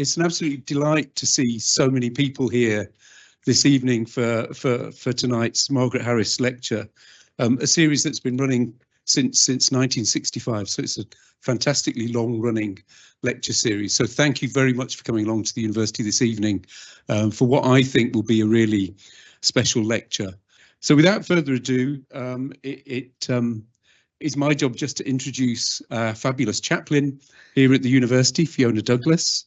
It's an absolute delight to see so many people here this evening for tonight's Margaret Harris Lecture, a series that's been running since 1965. So it's a fantastically long-running lecture series. So thank you very much for coming along to the university this evening for what I think will be a really special lecture. So without further ado, it's my job just to introduce a fabulous chaplain here at the university, Fiona Douglas,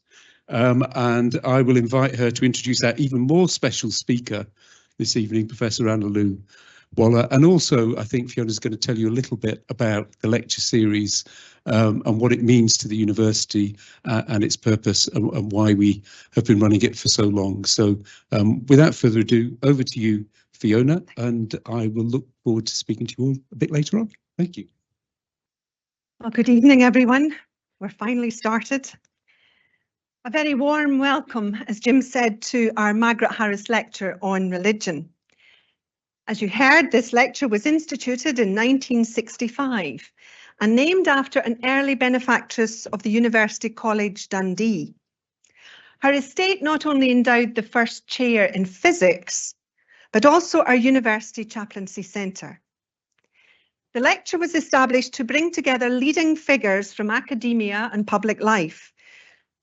and I will invite her to introduce our even more special speaker this evening, Professor Annalu Waller, and also I think Fiona's going to tell you a little bit about the lecture series and what it means to the university and its purpose and why we have been running it for so long. So without further ado, over to you, Fiona, and I will look forward to speaking to you all a bit later on. Thank you. Well, good evening, everyone. We're finally started. A very warm welcome, as Jim said, to our Margaret Harris Lecture on religion. As you heard, this lecture was instituted in 1965 and named after an early benefactress of the University College Dundee. Her estate not only endowed the first chair in physics, but also our University Chaplaincy Centre. The lecture was established to bring together leading figures from academia and public life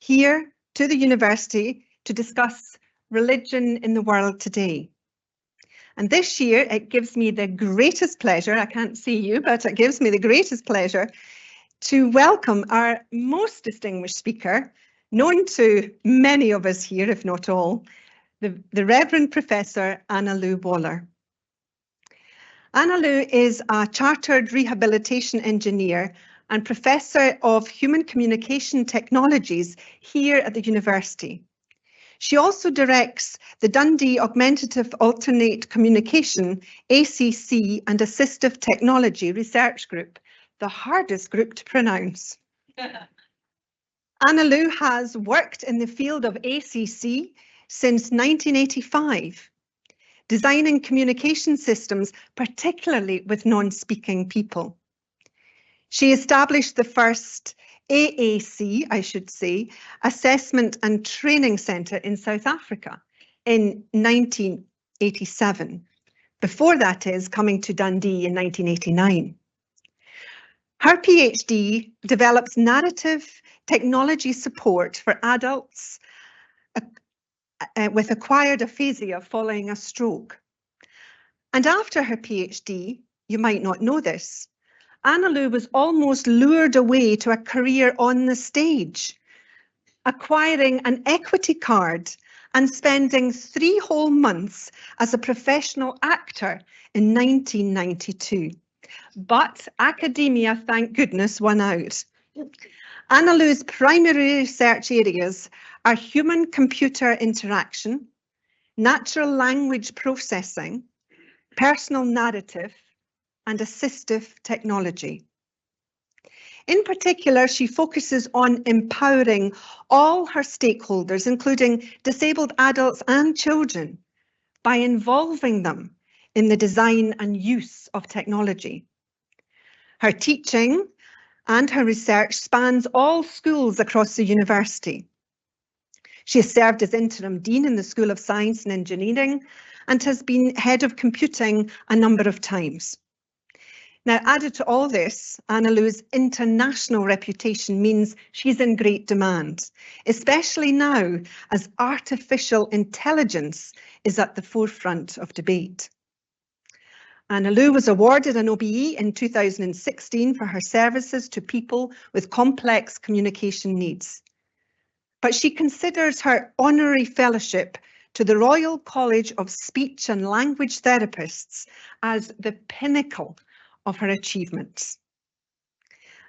here to the university to discuss religion in the world today. And this year it gives me the greatest pleasure, I can't see you, but it gives me the greatest pleasure to welcome our most distinguished speaker, known to many of us here, if not all, the Reverend Professor Annalu Waller. Annalu is a chartered rehabilitation engineer and Professor of Human Communication Technologies here at the university. She also directs the Dundee Augmentative Alternate Communication, ACC, and Assistive Technology Research Group, the hardest group to pronounce. Annalu has worked in the field of ACC since 1985. Designing communication systems, particularly with non-speaking people. She established the first AAC, I should say, Assessment and Training Centre in South Africa in 1987. Before that is coming to Dundee in 1989. Her PhD develops narrative technology support for adults with acquired aphasia following a stroke. And after her PhD, you might not know this, Annalu was almost lured away to a career on the stage, acquiring an equity card and spending 3 whole months as a professional actor in 1992. But academia, thank goodness, won out. Annalu's primary research areas are human-computer interaction, natural language processing, personal narrative, and assistive technology. In particular, she focuses on empowering all her stakeholders, including disabled adults and children, by involving them in the design and use of technology. Her teaching and her research spans all schools across the university. She has served as interim dean in the School of Science and Engineering and has been head of computing a number of times. Now, added to all this, Annalu's international reputation means she's in great demand, especially now as artificial intelligence is at the forefront of debate. Annalu was awarded an OBE in 2016 for her services to people with complex communication needs. But she considers her honorary fellowship to the Royal College of Speech and Language Therapists as the pinnacle of her achievements.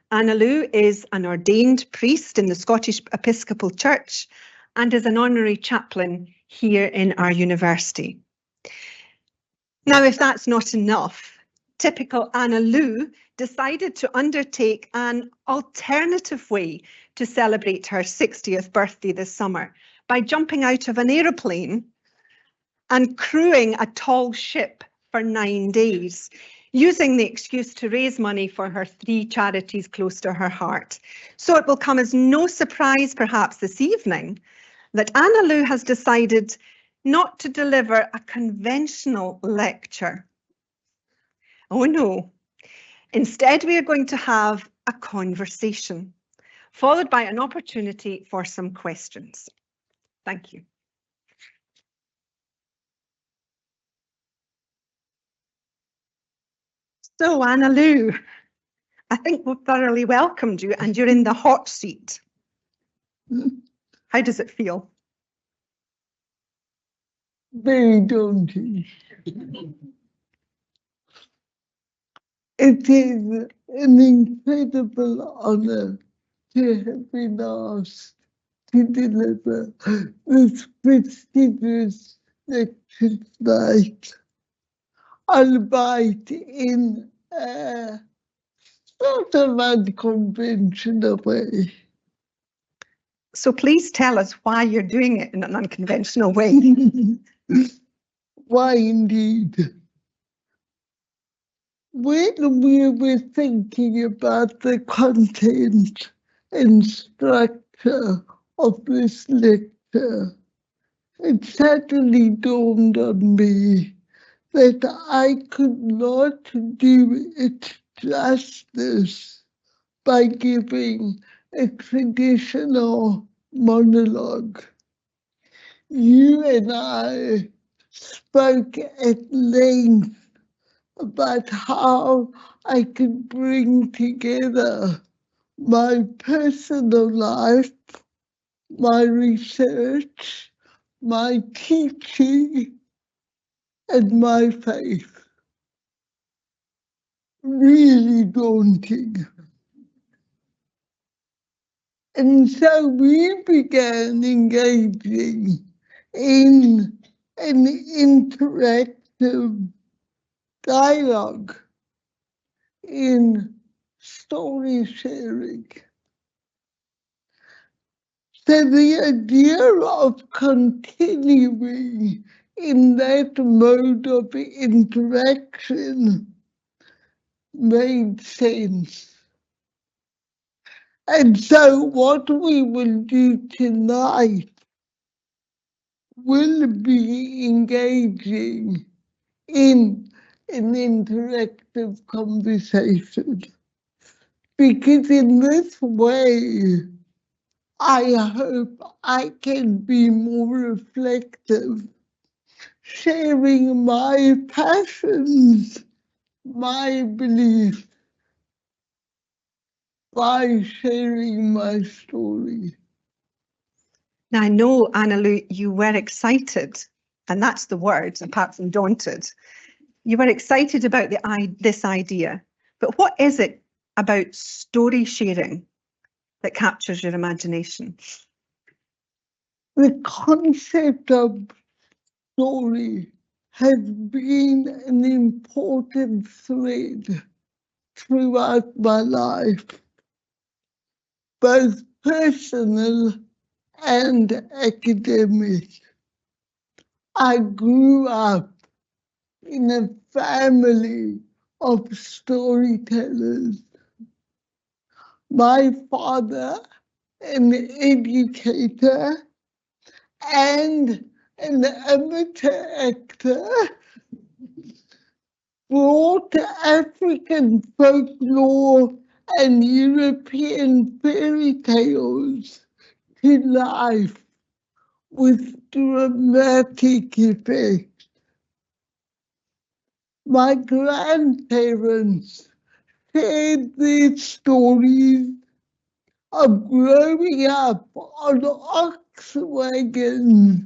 Annalu is an ordained priest in the Scottish Episcopal Church and is an honorary chaplain here in our university. Now, if that's not enough, typical Annalu decided to undertake an alternative way to celebrate her 60th birthday this summer by jumping out of an aeroplane and crewing a tall ship for 9 days. using the excuse to raise money for her 3 charities close to her heart. So it will come as no surprise, perhaps this evening, that Annalu has decided not to deliver a conventional lecture. Oh no. Instead, we are going to have a conversation, followed by an opportunity for some questions. Thank you. So, Annalu, I think we've thoroughly welcomed you and you're in the hot seat. How does it feel? Very daunting. It is an incredible honour to have been asked to deliver this prestigious lecture tonight, albeit in a sort of unconventional way. So please tell us why you're doing it in an unconventional way. Why indeed? When we were thinking about the content and structure of this lecture, it suddenly dawned on me that I could not do it justice by giving a traditional monologue. You and I spoke at length about how I could bring together my personal life, my research, my teaching, and my faith. Really daunting. And so we began engaging in an interactive dialogue, in story sharing. So the idea of continuing in that mode of interaction made sense. And so what we will do tonight will be engaging in an interactive conversation, because in this way, I hope I can be more reflective, sharing my passions, my beliefs, by sharing my story. Now, I know, Annalu, you were excited, and that's the word, apart from daunted. You were excited about this idea, but what is it about story sharing that captures your imagination? The concept of story has been an important thread throughout my life, both personal and academic. I grew up in a family of storytellers. My father, an educator and an amateur actor, brought African folklore and European fairy tales to life with dramatic effect. My grandparents shared their stories of growing up on ox wagons,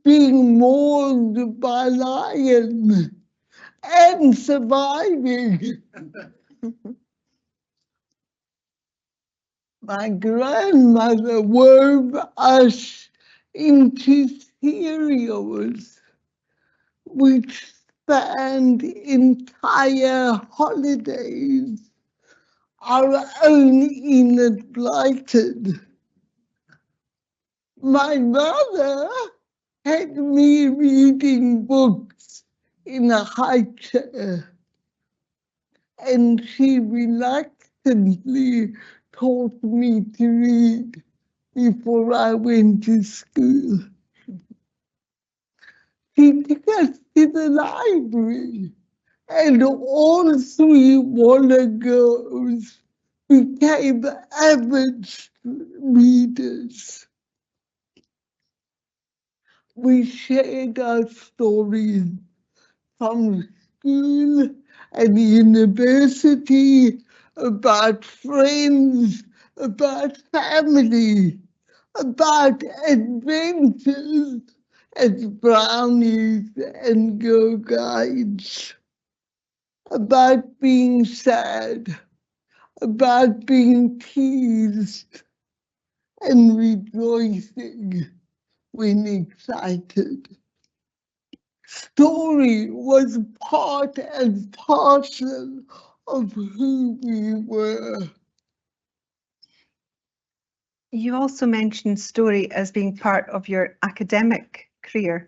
being mauled by lions, and surviving. My grandmother wove us into serials which spanned entire holidays, our own Enid Blighted. My mother had me reading books in a high chair, and she reluctantly taught me to read before I went to school. She took us to the library, and all three Waller girls became avid readers. We shared our stories from school and university, about friends, about family, about adventures as brownies and Girl Guides, about being sad, about being teased, and rejoicing when excited. Story was part and parcel of who we were. You also mentioned story as being part of your academic career.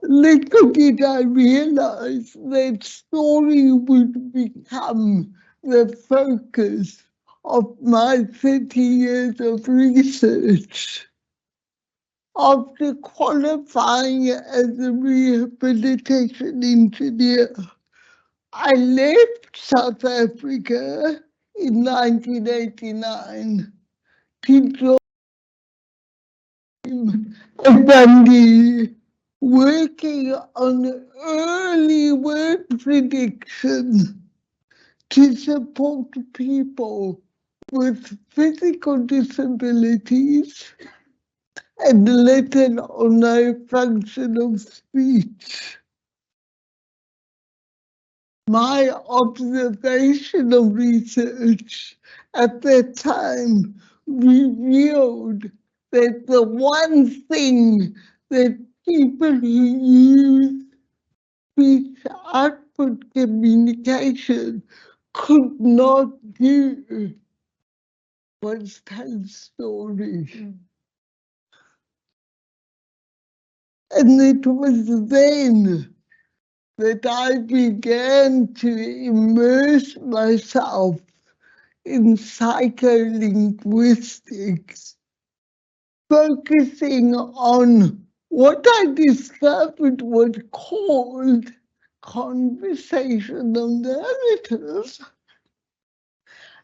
Little did I realize that story would become the focus of my 30 years of research. After qualifying as a rehabilitation engineer, I left South Africa in 1989 to join Dundee, working on early word prediction to support people with physical disabilities and little or no functional speech. My observational research at that time revealed that the one thing that people who use speech output communication could not do was tell stories. And it was then that I began to immerse myself in psycholinguistics, focusing on what I discovered was called conversational narratives,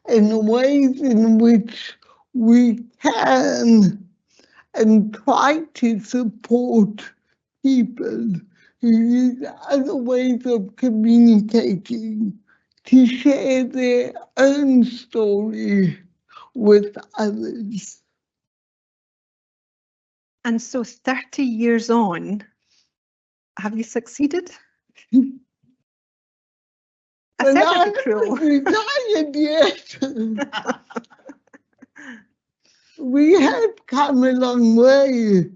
and ways in which we can and try to support people who use other ways of communicating to share their own story with others. And so 30 years on, have you succeeded? I said I'd be cruel. Retired yet. We have come a long way,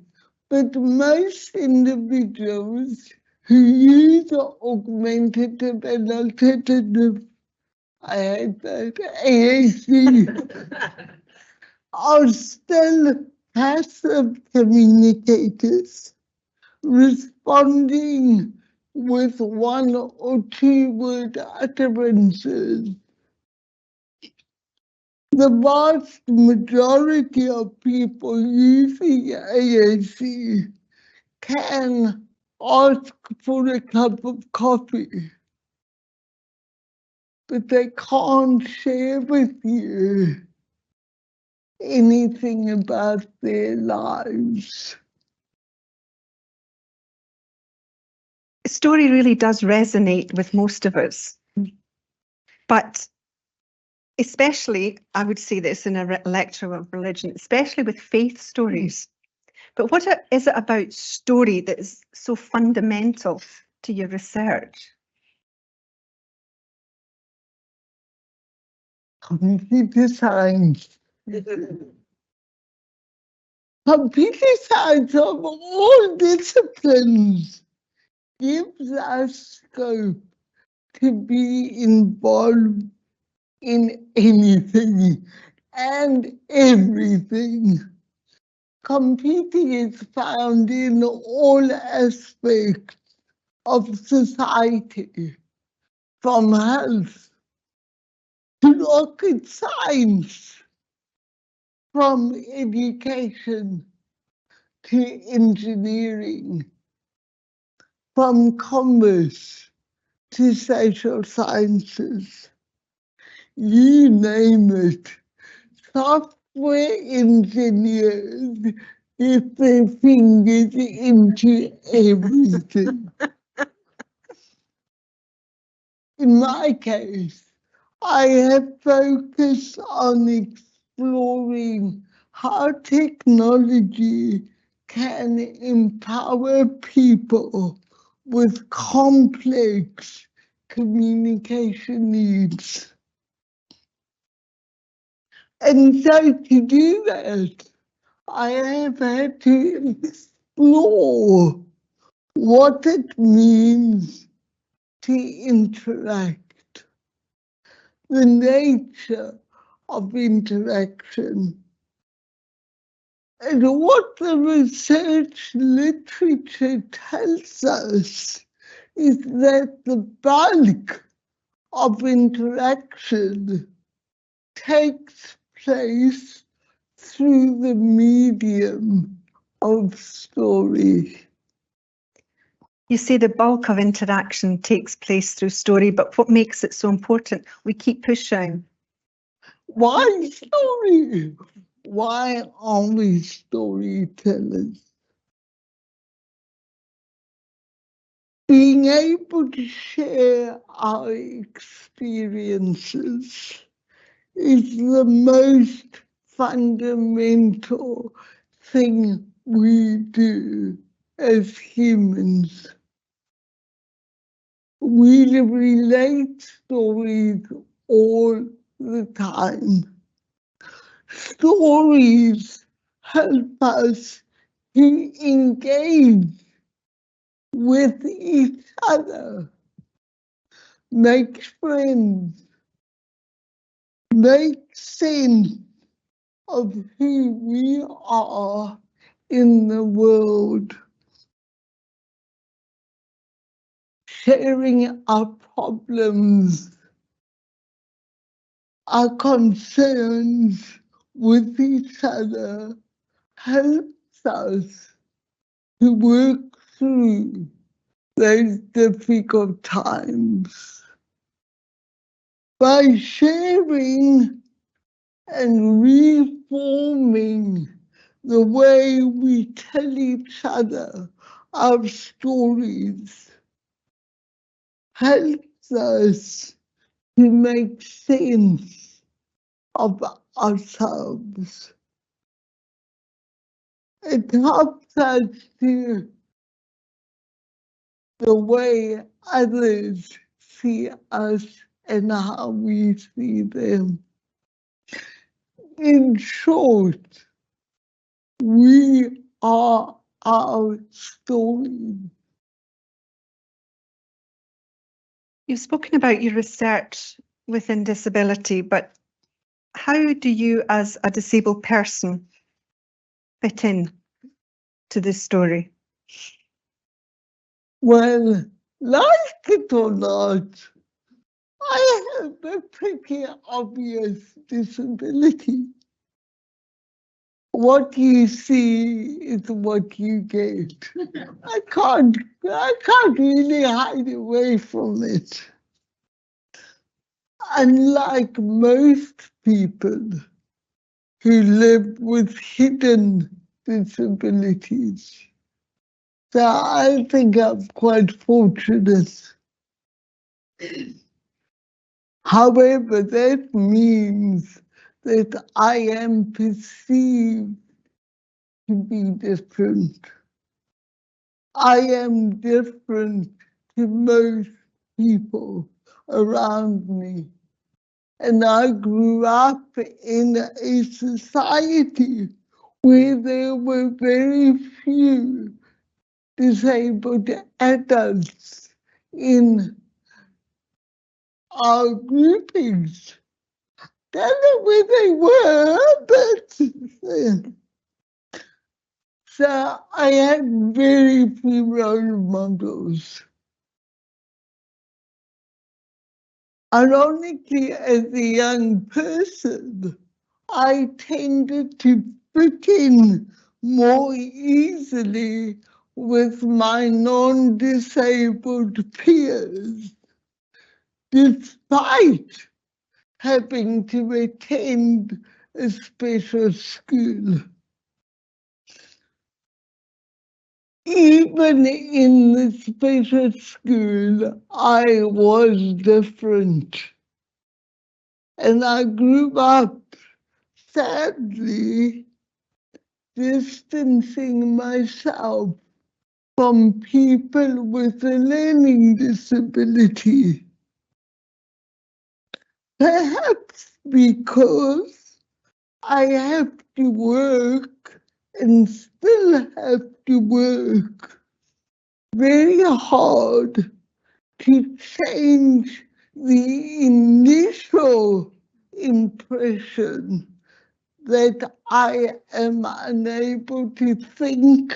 but most individuals who use augmentative and alternative, I hate that, AAC, are still passive communicators, responding with one or two word utterances. The vast majority of people using AAC can ask for a cup of coffee, but they can't share with you anything about their lives. Story really does resonate with most of us, but especially, I would say this in a lecture of religion, especially with faith stories. But what is it about story that is so fundamental to your research? Computer science. Computer science of all disciplines gives us scope to be involved in anything and everything. competing is found in all aspects of society, from health to rocket science, from education to engineering, from commerce to social sciences. You name it. Software engineers get their fingers into everything. In my case, I have focused on exploring how technology can empower people with complex communication needs. And so to do that, I have had to explore what it means to interact, the nature of interaction, and what the research literature tells us is that the bulk of interaction takes place through the medium of story. You say the bulk of interaction takes place through story, but what makes it so important? We keep pushing. Why story? Why aren't we storytellers? Being able to share our experiences is the most fundamental thing we do as humans. We relate stories all the time. Stories help us to engage with each other, make friends, make sense of who we are in the world. Sharing our problems, our concerns with each other helps us to work through those difficult times. By sharing and reforming the way we tell each other our stories, helps us to make sense of ourselves. It helps us to the way others see us and how we see them. In short, we are our story. You've spoken about your research within disability, but how do you as a disabled person fit in to this story? Well, like it or not, I have a pretty obvious disability. What you see is what you get. I can't really hide away from it. Unlike most people who live with hidden disabilities, so I think I'm quite fortunate. However, that means that I am perceived to be different. I am different to most people around me. And I grew up in a society where there were very few disabled adults in our groupings. Don't know where they were, but So I had very few role models. Ironically, as a young person, I tended to fit in more easily with my non-disabled peers, despite having to attend a special school. Even in the special school, I was different. And I grew up, sadly, distancing myself from people with a learning disability. Perhaps because I have to work and still have to work very hard to change the initial impression that I am unable to think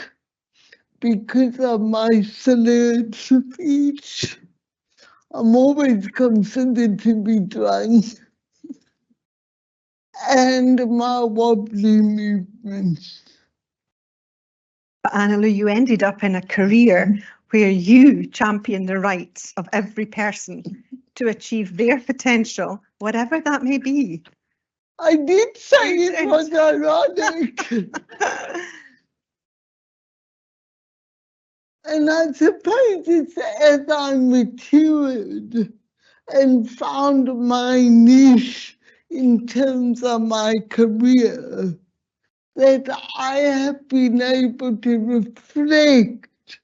because of my slurred speech. I'm always considered to be drunk, and my wobbly movements. Annalu, you ended up in a career where you champion the rights of every person to achieve their potential, whatever that may be. I did say it was ironic. And I suppose it's as I matured and found my niche in terms of my career that I have been able to reflect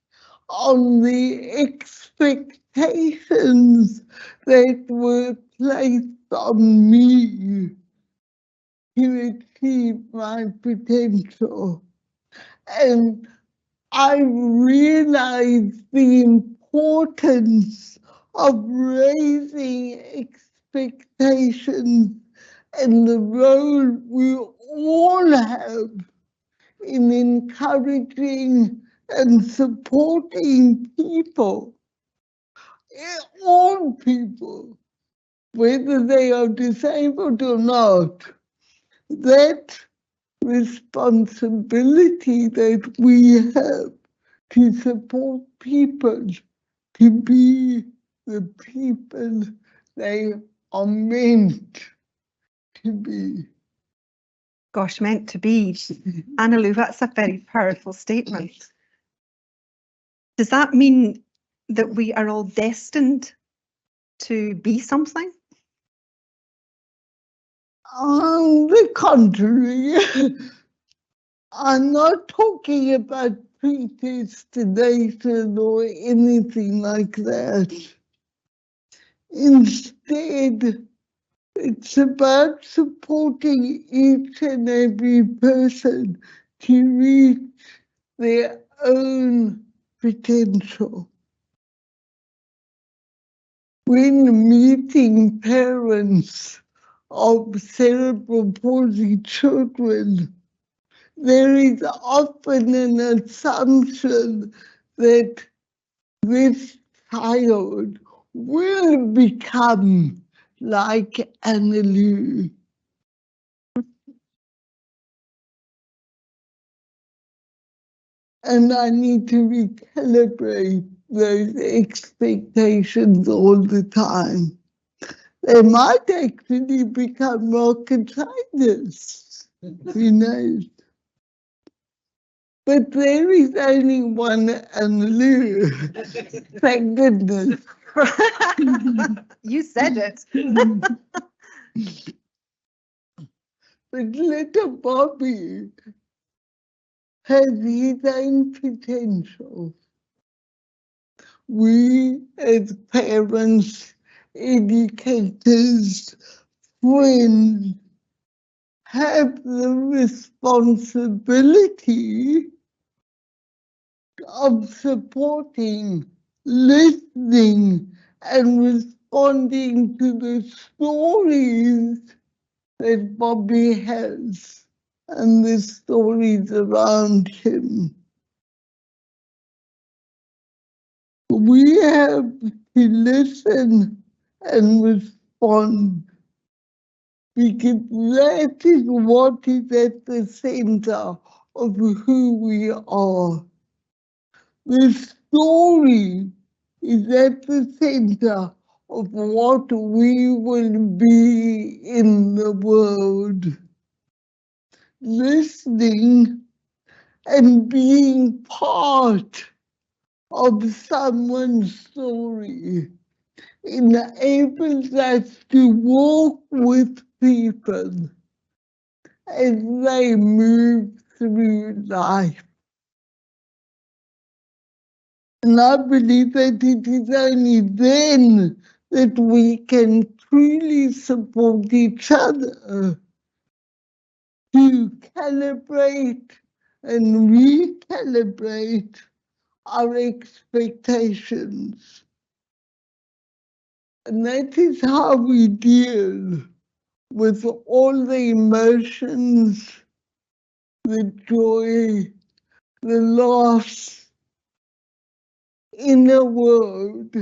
on the expectations that were placed on me to achieve my potential. And I realized the importance of raising expectations and the role we all have in encouraging and supporting people, all people, whether they are disabled or not. That responsibility that we have to support people to be the people they are meant to be. Gosh, meant to be. Annalu, that's a very powerful statement. Does that mean that we are all destined to be something? On the contrary, I'm not talking about predestination or anything like that. Instead, it's about supporting each and every person to reach their own potential. When meeting parents of cerebral palsy children, there is often an assumption that this child will become like Annalu. And I need to recalibrate those expectations all the time. They might actually become rocket scientists. Who knows? But there is only one Annalu. Thank goodness. You said it. But little Bobby has his own potential. We as parents, educators, friends, have the responsibility of supporting, listening, and responding to the stories that Bobby has. and the stories around him. We have to listen and respond, because that is what is at the center of who we are. The story is at the center of what we will be in the world. Listening and being part of someone's story enables us to walk with people as they move through life. And I believe that it is only then that we can truly support each other to calibrate and recalibrate our expectations. And that is how we deal with all the emotions, the joy, the loss, in a world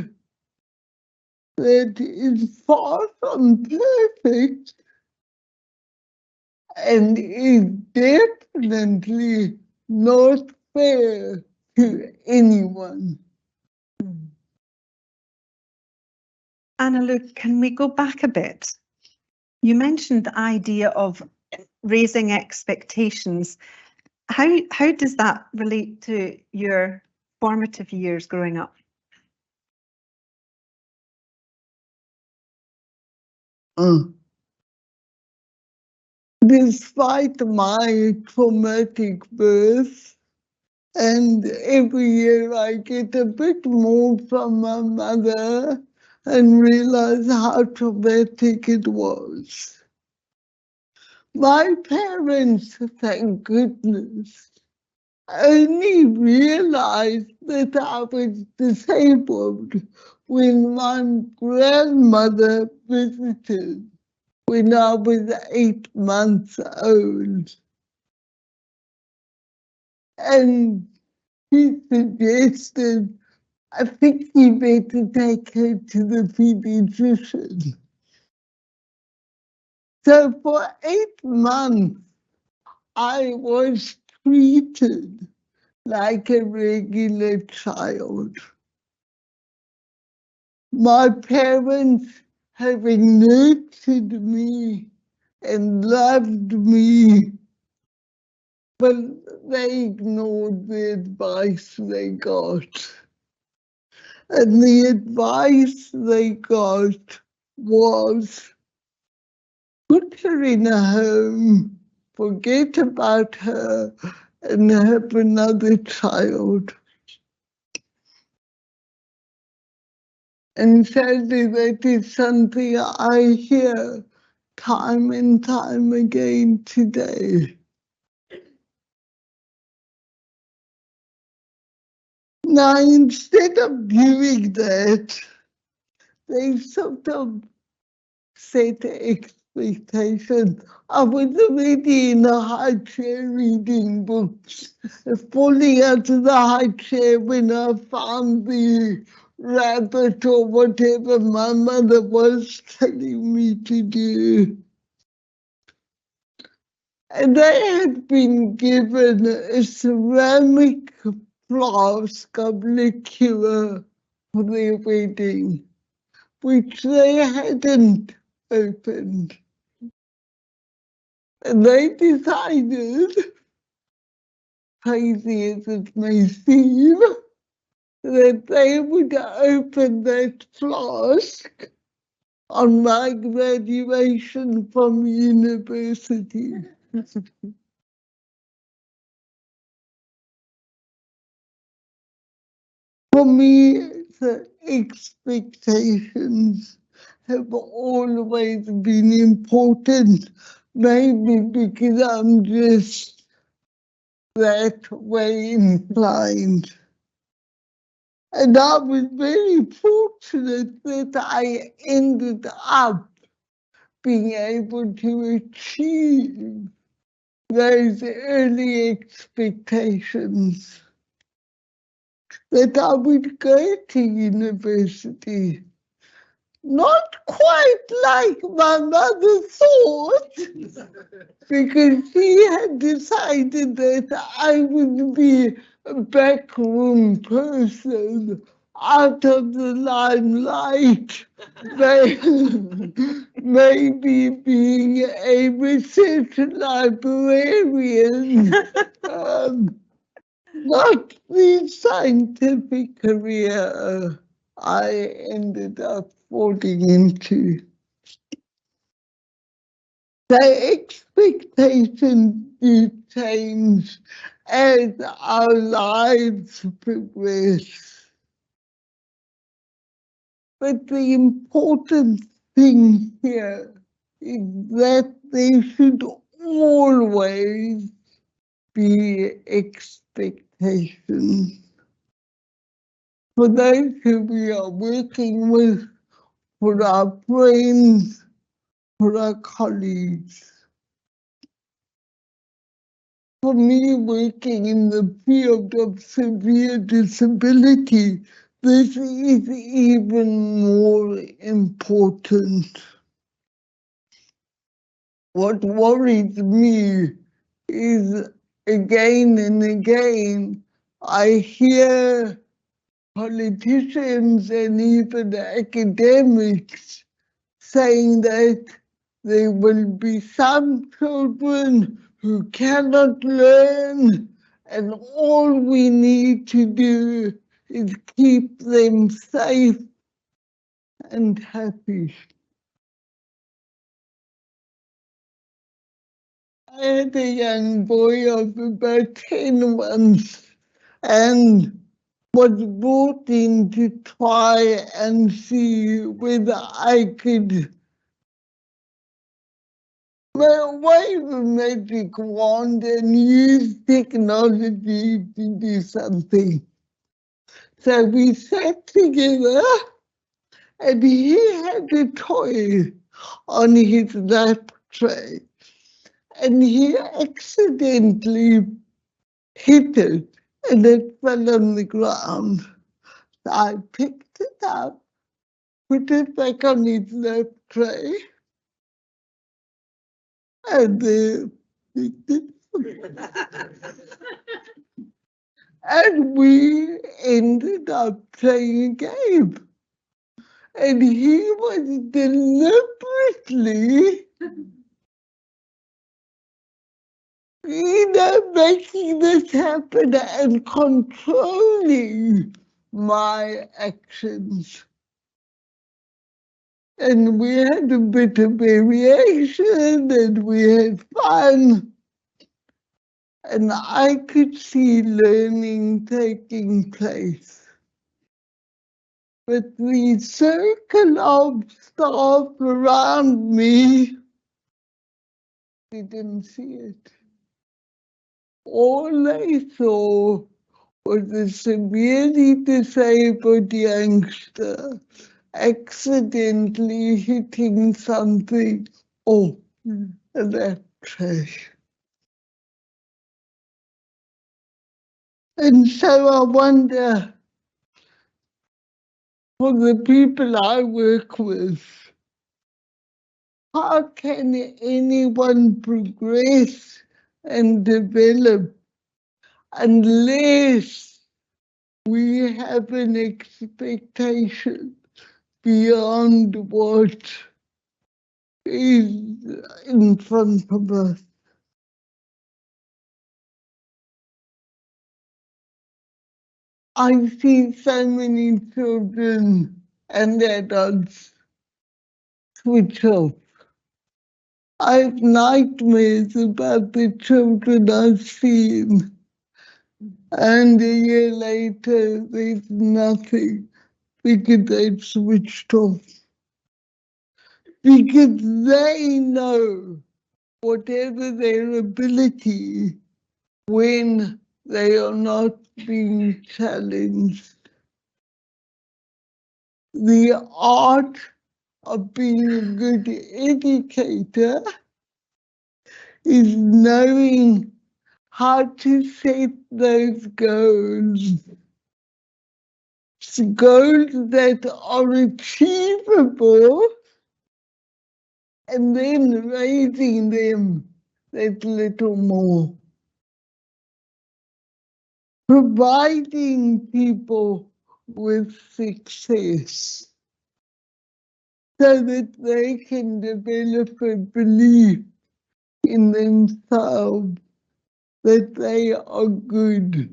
that is far from perfect and is definitely not fair to anyone. Annalu, can we go back a bit? You mentioned the idea of raising expectations. How does that relate to your formative years growing up? Despite my traumatic birth, and every year I get a bit more from my mother and realize how traumatic it was. My parents, thank goodness, only realized that I was disabled when my grandmother visited when I was 8 months old. And he suggested, I think you better take her to the pediatrician. So for 8 months, I was treated like a regular child. My parents, having nurtured me and loved me, but they ignored the advice they got. And the advice they got was, put her in a home, forget about her, and have another child. And sadly, that is something I hear time and time again today. Now, instead of doing that, they sort of set expectations. I was already in a high chair reading books, falling out of the high chair when I found the rabbit or whatever my mother was telling me to do. And I had been given a ceramic flask of liqueur for their wedding, which they hadn't opened. And they decided, crazy as it may seem, that they would open that flask on my graduation from university. For me, the expectations have always been important, maybe because I'm just that way inclined. And I was very fortunate that I ended up being able to achieve those early expectations that I would go to university. Not quite like my mother thought, because she had decided that I would be a backroom person out of the limelight, maybe being a research librarian, not the scientific career I ended up falling into. The expectations do change as our lives progress. But the important thing here is that there should always be expectations. For those who we are working with, for our friends, for our colleagues. For me, working in the field of severe disability, this is even more important. What worries me is, again and again, I hear politicians and even academics saying that there will be some children who cannot learn, and all we need to do is keep them safe and happy. I had a young boy of about 10 months and was brought in to try and see whether I could wave a magic wand and use technology to do something. So we sat together and he had a toy on his lap tray and he accidentally hit it and it fell on the ground. So I picked it up, put it back on his lap tray, and and we ended up playing a game. And he was deliberately, making this happen and controlling my actions. And we had a bit of variation and we had fun. And I could see learning taking place. But the circle of staff around me didn't see it. All they saw was a severely disabled youngster accidentally hitting something off that trash. And so I wonder, for the people I work with, how can anyone progress and develop unless we have an expectation beyond what is in front of us? I see so many children and adults switch off. I have nightmares about the children I've seen, and a year later there's nothing because they've switched off. Because they know, whatever their ability, when they are not being challenged, the art of being a good educator is knowing how to set those goals. Goals that are achievable, and then raising them that little more. Providing people with success so that they can develop a belief in themselves that they are good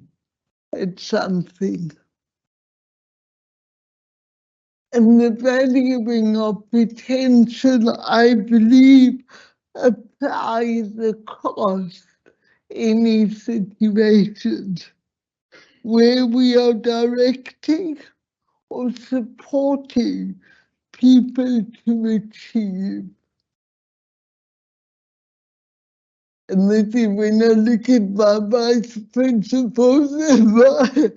at something. And the valuing of potential, I believe, applies across any situation where we are directing or supporting people to achieve. And this is when I look at my vice principals and my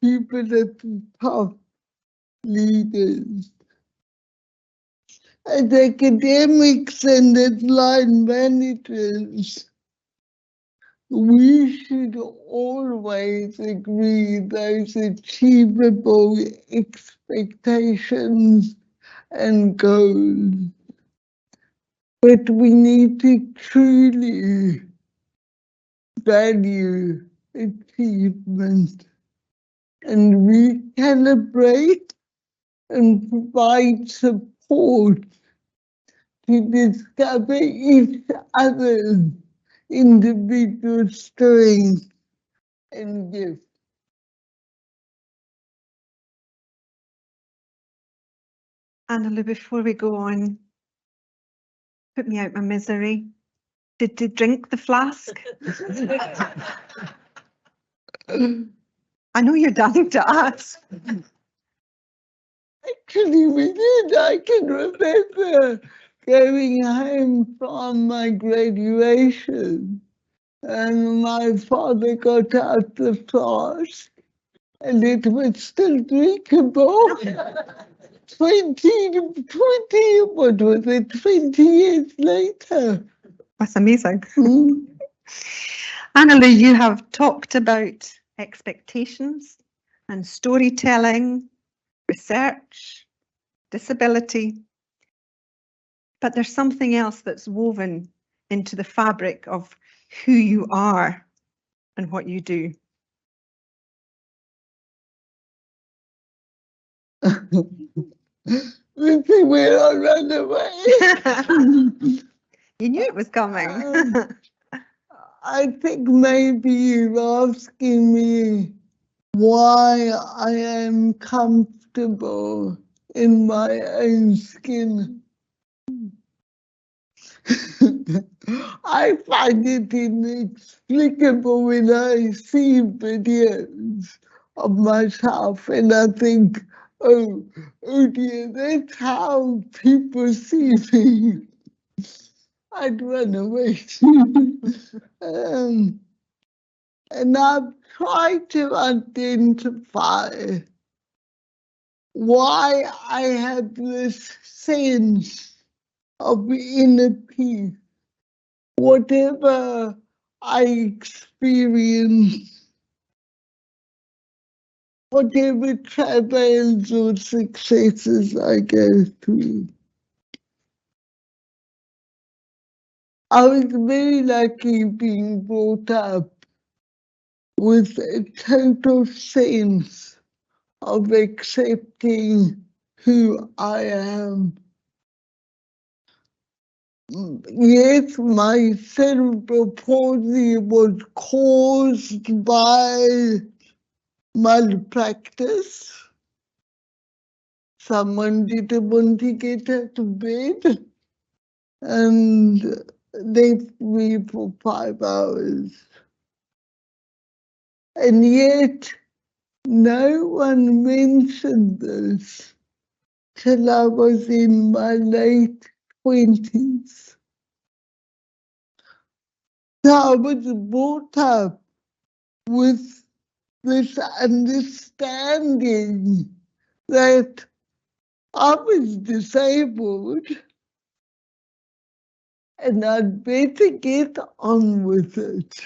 people at the top, leaders. As academics and as line managers, we should always agree those achievable expectations and goals. But we need to truly value achievement and recalibrate and provide support to discover each other's individual strengths and gifts. Annalu, before we go on, put me out my misery. Did you drink the flask? I know you're dying to ask. Actually, we did. I can remember going home from my graduation, and my father got out the flask, and it was still drinkable. 20, what was it, 20 years later. That's amazing. Annalu, you have talked about expectations and storytelling, research, disability, but there's something else that's woven into the fabric of who you are and what you do. This is where I ran away. You knew it was coming. I think maybe you're asking me why I am comfortable in my own skin. I find it inexplicable when I see videos of myself and I think, oh dear, that's how people see me. I'd run away. And I've tried to identify why I have this sense of inner peace, whatever I experience, whatever travails or successes I go through. I was very lucky being brought up with a total sense of accepting who I am. Yes, my cerebral palsy was caused by malpractice. Someone didn't want to get out of bed and left me for 5 hours. And yet, no one mentioned this till I was in my late 20s. So I was brought up with this understanding that I was disabled, and I'd better get on with it.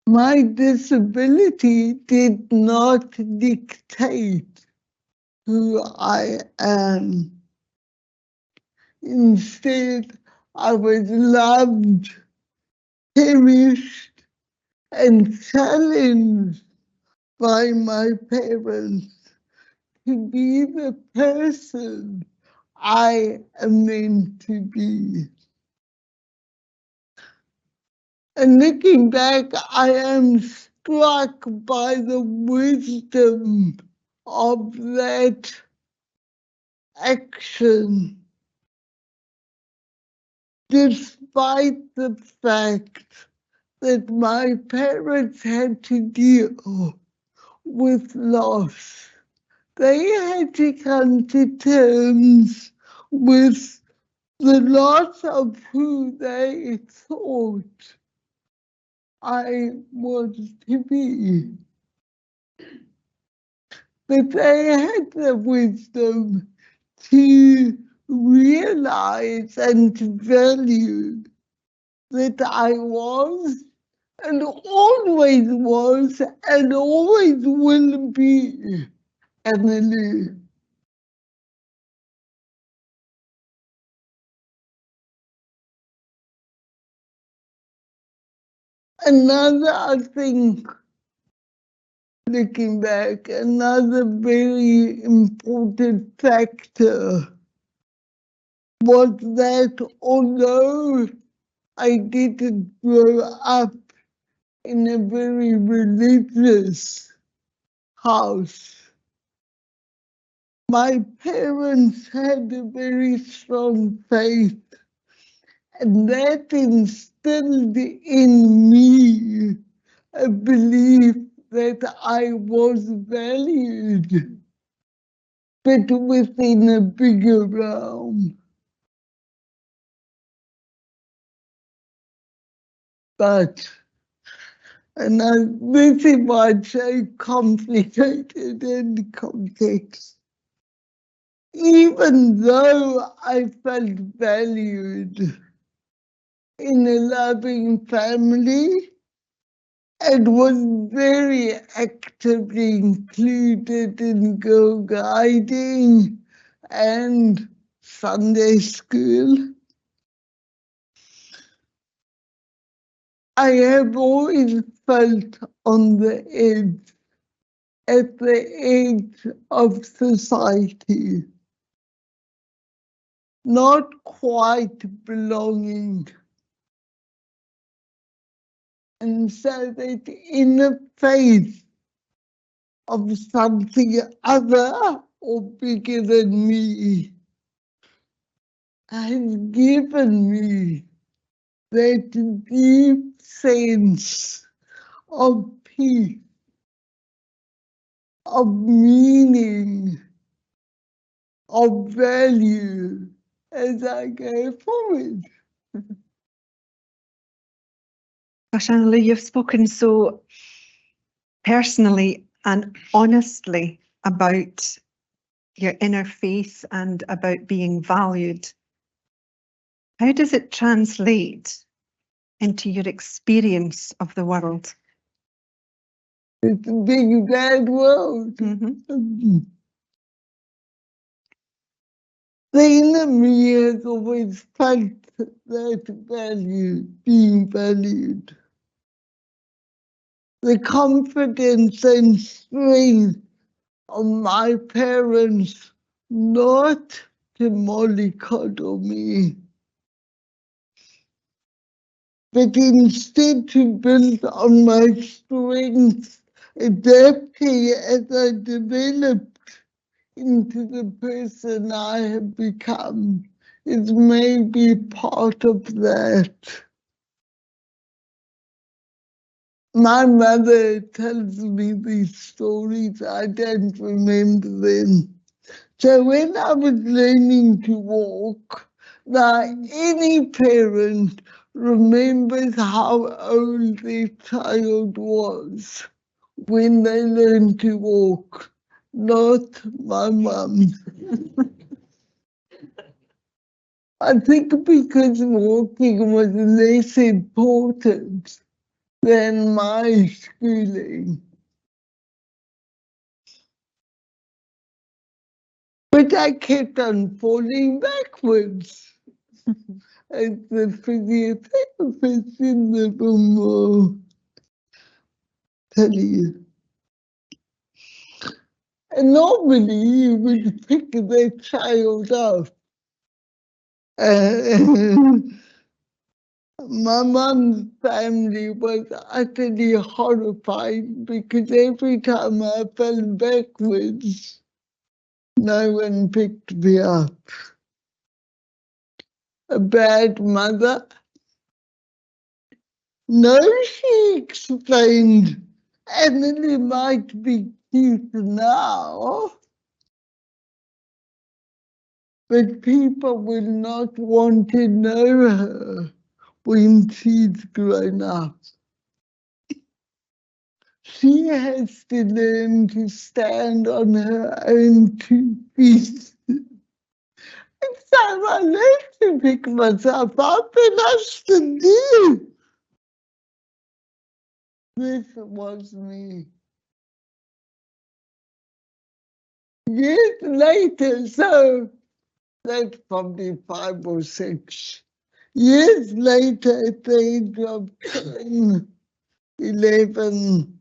My disability did not dictate who I am. Instead, I was loved, cherished, and challenged by my parents to be the person I am meant to be. And looking back, I am struck by the wisdom of that action, despite the fact that my parents had to deal with loss. They had to come to terms with the loss of who they thought I was to be. But they had the wisdom to realize and to value that I was and always was and always will be Annalu. Another thing, looking back, another very important factor was that although I didn't grow up in a very religious house, my parents had a very strong faith, and that instilled in me a belief that I was valued, but within a bigger realm. But, and this is why it's so complicated and complex. Even though I felt valued in a loving family and was very actively included in girl guiding and Sunday school, I have always felt on the edge, at the edge of society, not quite belonging. And so that in the face of something other or bigger than me has given me that deep sense of peace, of meaning, of value as I go forward. Gosh, Annalu, you've spoken so personally and honestly about your inner faith and about being valued. How does it translate into your experience of the world? It's a big, bad world. Mm-hmm. The inner me has always felt that value, being valued. The confidence and strength of my parents not to mollycoddle me, but instead to build on my strengths, adapting as I developed into the person I have become is maybe part of that. My mother tells me these stories, I don't remember them. So when I was learning to walk, now any parent remembers how old their child was when they learned to walk, not my mum. I think because walking was less important than my schooling. But I kept on falling backwards. As the physiotherapist in the room will tell you. And normally you would pick the child up. My mum's family was utterly horrified because every time I fell backwards, no one picked me up. A bad mother? No, she explained. Annalu might be cute now, but people will not want to know her when she's grown up. She has to learn to stand on her own 2 feet. It's time I learned to pick myself up and I still do. This was me. Years later, so that's probably 5 or 6. Years later, at the age of 10, 11,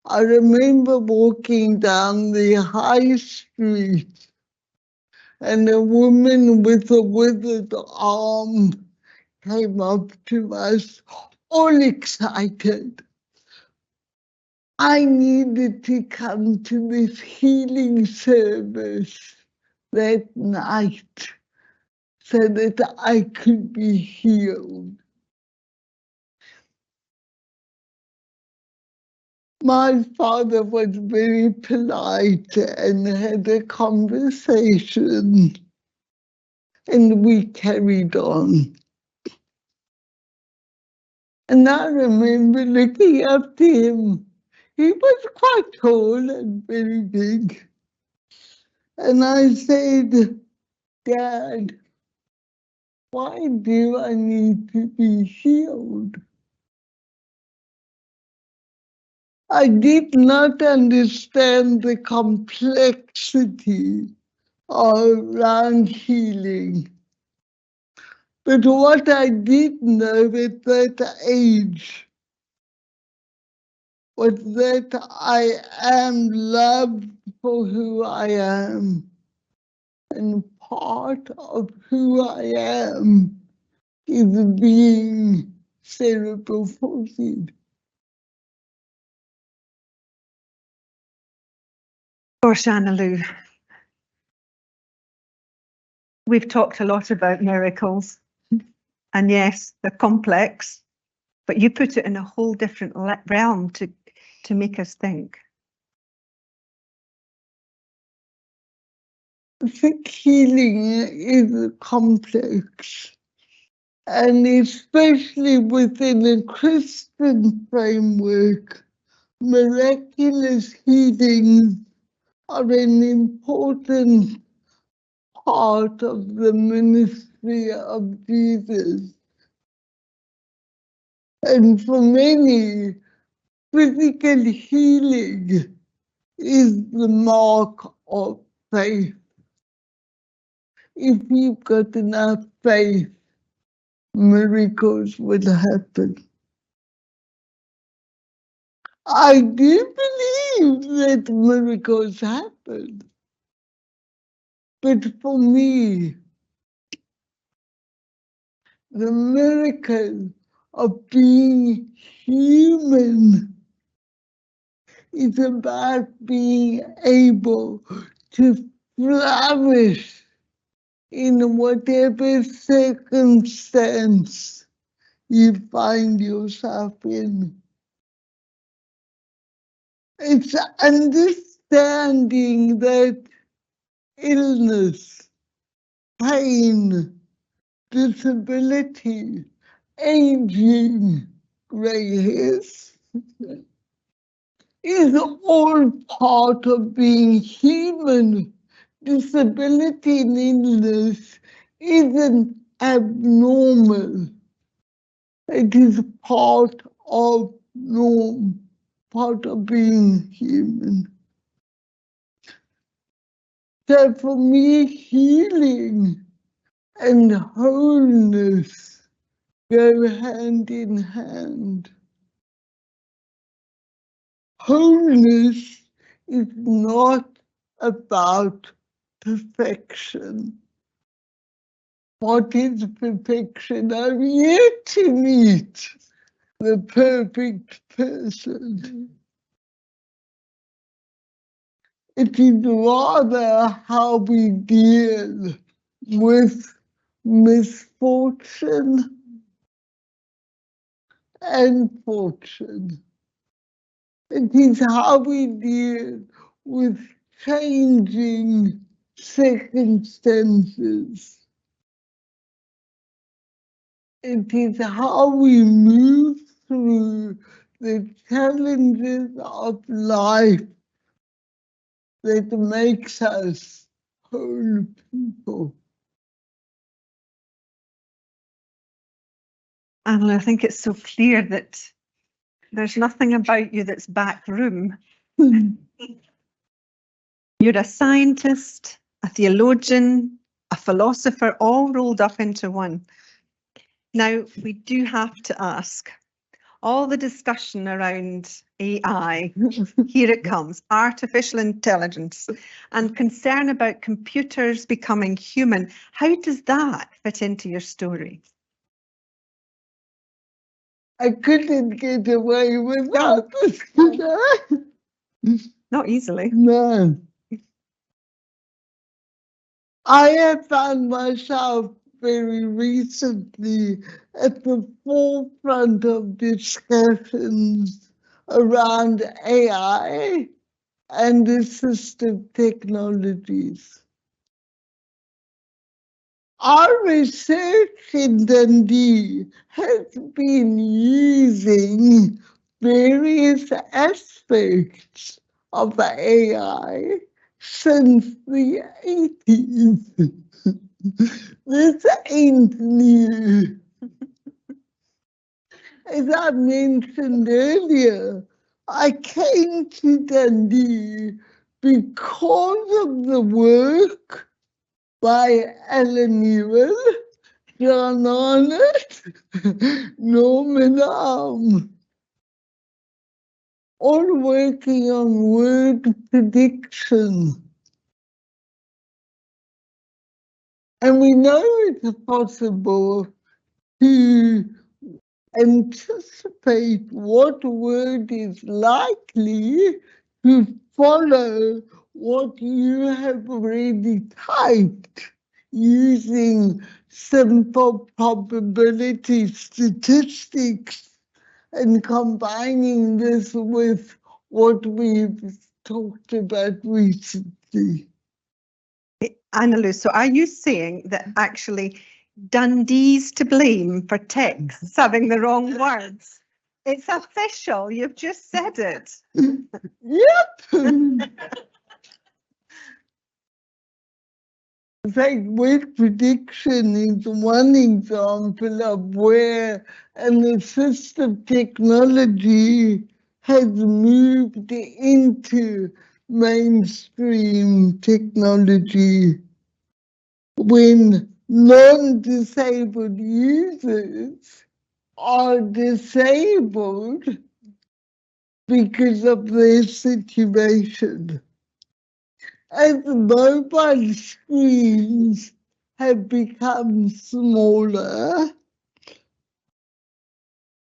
I remember walking down the high street and a woman with a withered arm came up to us, all excited. I needed to come to this healing service that night so that I could be healed. My father was very polite and had a conversation, and we carried on. And I remember looking up to him. He was quite tall and very big. And I said, Dad, why do I need to be healed? I did not understand the complexity around healing. But what I did know at that age was that I am loved for who I am. And part of who I am is being cerebral palsy. Gosh, Annalu, we've talked a lot about miracles, and yes, they're complex, but you put it in a whole different realm to make us think. I think healing is complex, and especially within a Christian framework, miraculous healings are an important part of the ministry of Jesus. And for many, physical healing is the mark of faith. If you've got enough faith, miracles will happen. I do believe that miracles happen. But for me, the miracle of being human is about being able to flourish in whatever circumstance you find yourself in. It's understanding that illness, pain, disability, aging, grey hairs is all part of being human. Disability and illness isn't abnormal. It is part of norm, part of being human. So for me, healing and wholeness go hand in hand. Wholeness is not about perfection. What is perfection? I'm yet to meet the perfect person. It is rather how we deal with misfortune and fortune. It is how we deal with changing circumstances. It is how we move through the challenges of life that makes us whole people. Annalu, I think it's so clear that there's nothing about you that's backroom. You're a scientist, a theologian, a philosopher, all rolled up into one. Now, we do have to ask, all the discussion around AI, here it comes, artificial intelligence, and concern about computers becoming human. How does that fit into your story? I couldn't get away without this. Not easily. No. I have found myself very recently at the forefront of discussions around AI and assistive technologies. Our research in Dundee has been using various aspects of AI since the 80s. This ain't new. As I mentioned earlier, I came to Dundee because of the work by Annalu Waller, John Arnott, Norman Arm, all working on word prediction. And we know it's possible to anticipate what word is likely to follow what you have already typed using simple probability statistics and combining this with what we've talked about recently. Annalu, so are you saying that actually Dundee's to blame for texts having the wrong words? It's official, you've just said it. Yep. In fact, word prediction is one example of where an assistive technology has moved into mainstream technology when non-disabled users are disabled because of their situation. As mobile screens have become smaller,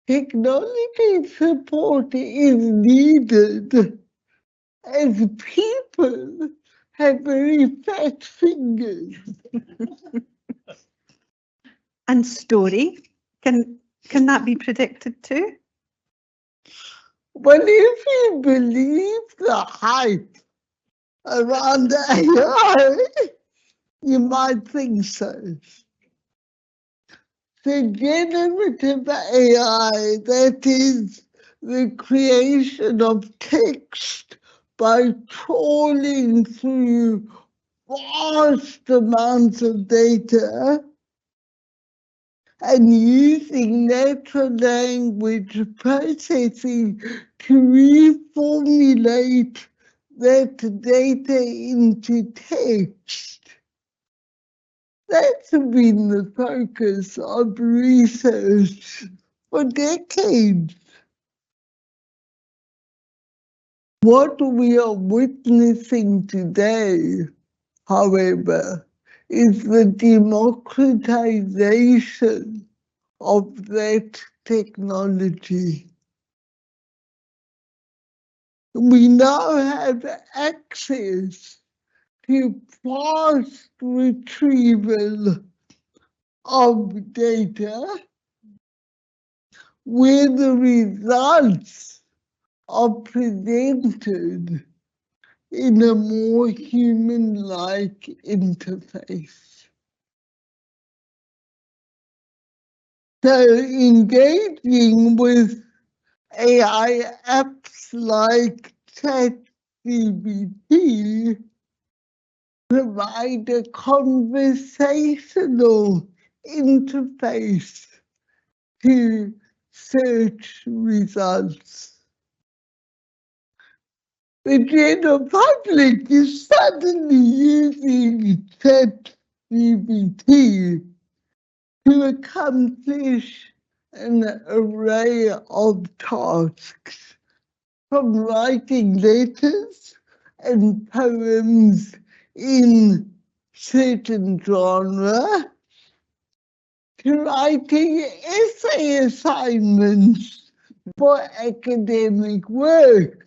technology support is needed as people have very fat fingers. And story, can that be predicted too? Well, if you believe the hype around AI, you might think so. The generative AI, that is the creation of text by trawling through vast amounts of data and using natural language processing to reformulate that data into text. That's been the focus of research for decades. What we are witnessing today, however, is the democratization of that technology. We now have access to fast retrieval of data where the results are presented in a more human-like interface. So engaging with AI apps like ChatGPT provide a conversational interface to search results. The general public is suddenly using ChatGPT to accomplish an array of tasks, from writing letters and poems in certain genre to writing essay assignments for academic work.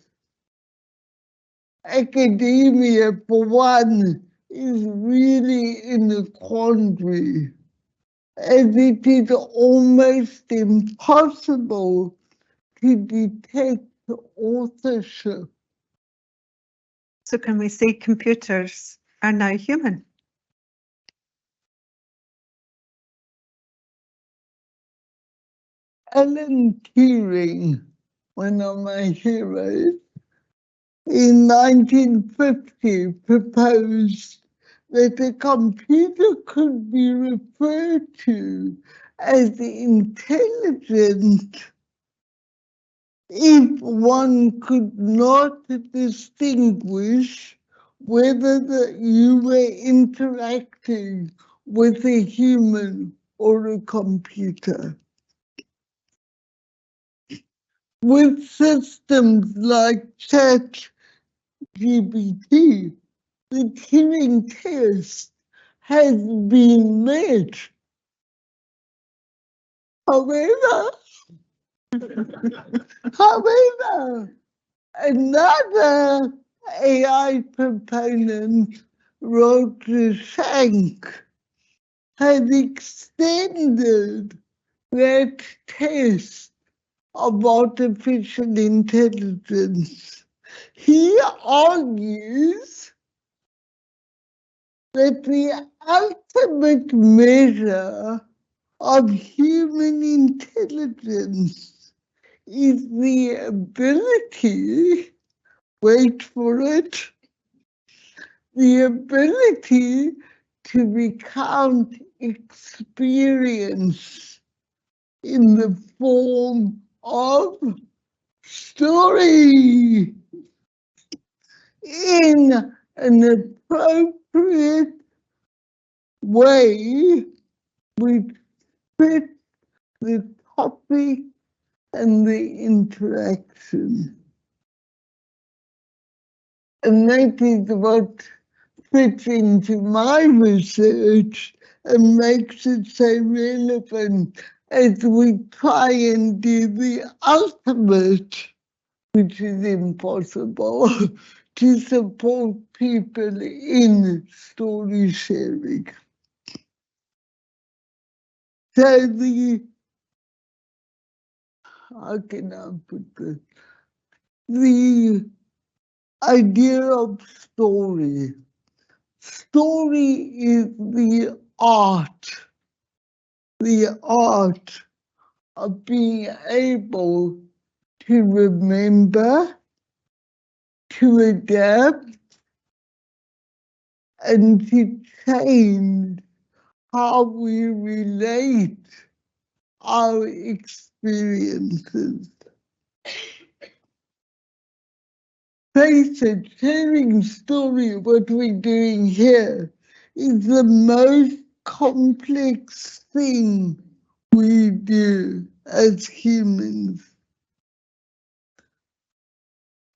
Academia, for one, is really in a quandary, as it is almost impossible to detect authorship. So can we say computers are now human? Alan Turing, one of my heroes, in 1950 proposed that a computer could be referred to as intelligent if one could not distinguish whether you were interacting with a human or a computer. With systems like ChatGPT, the Turing test has been met. However, another AI proponent, Roger Schenck, has extended that test of artificial intelligence. He argues that the ultimate measure of human intelligence is the ability, wait for it, the ability to recount experience in the form of story in an appropriate way which fits the topic and the interaction. And that is what fits into my research and makes it so relevant as we try and do the ultimate, which is impossible, to support people in story sharing. So how can I put this? The idea of story. Story is the art of being able to remember, to adapt, and to change how we relate our experiences. Face it, sharing story, what we're doing here, is the most complex thing we do as humans.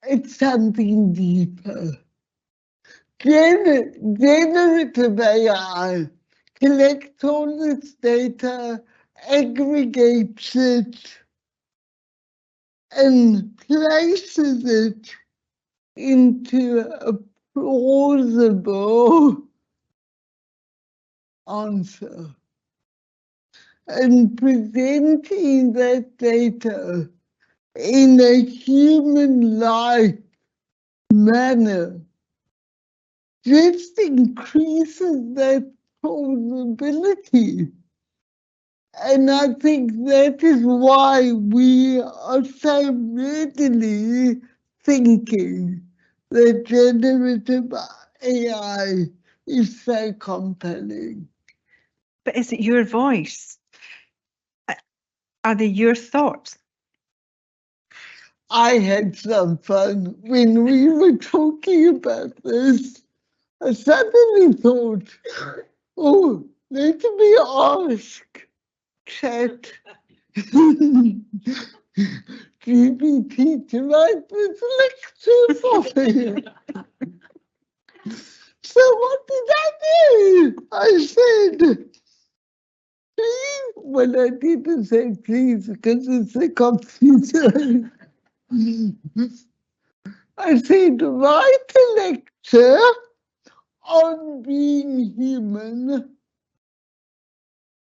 It's something deeper. Generative AI collects all this data, aggregates it, and places it into a plausible answer. And presenting that data in a human-like manner just increases that plausibility. And I think that is why we are so readily thinking that generative AI is so compelling. But is it your voice? Are they your thoughts? I had some fun when we were talking about this. I suddenly thought, oh, let me ask Chat GPT to write this lecture for me. So what did I do? I said, please. Well, I didn't say please because it's a computer. I said, write a lecture on being human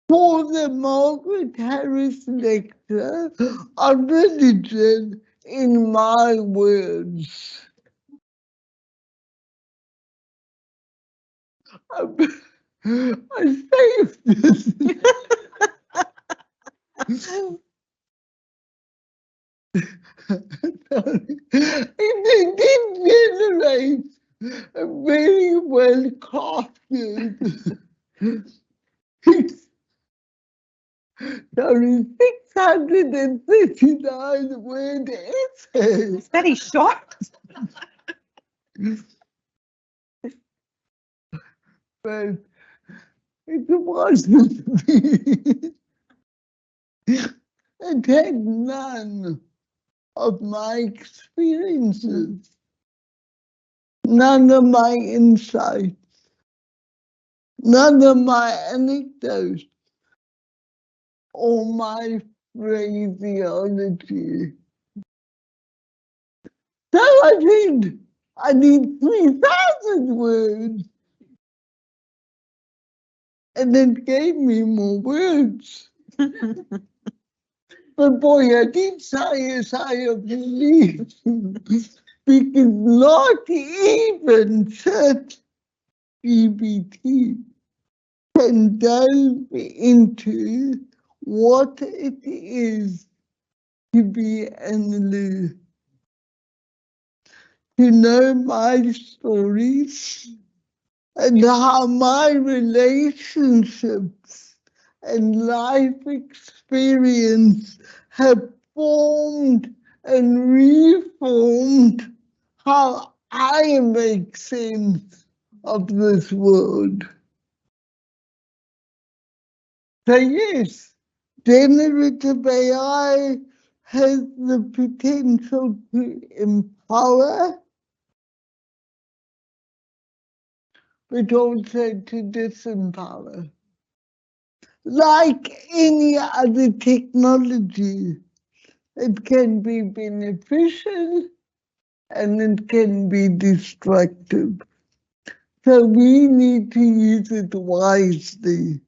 for the Margaret Harris Lecture on religion in my words. I saved this. It did generate a very well crafted 639 word essay. It's very short. But it wasn't me. It had none of my experiences, none of my insights, none of my anecdotes, or my phraseology. So I did. I need 3,000 words. And it gave me more words. But boy, I did sigh a sigh of relief because not even ChatGPT can delve into what it is to be Annalu, to know my stories and how my relationships and life experience have formed and reformed how I make sense of this world. So yes, generative AI has the potential to empower, but also to disempower. Like any other technology, it can be beneficial and it can be destructive. So we need to use it wisely,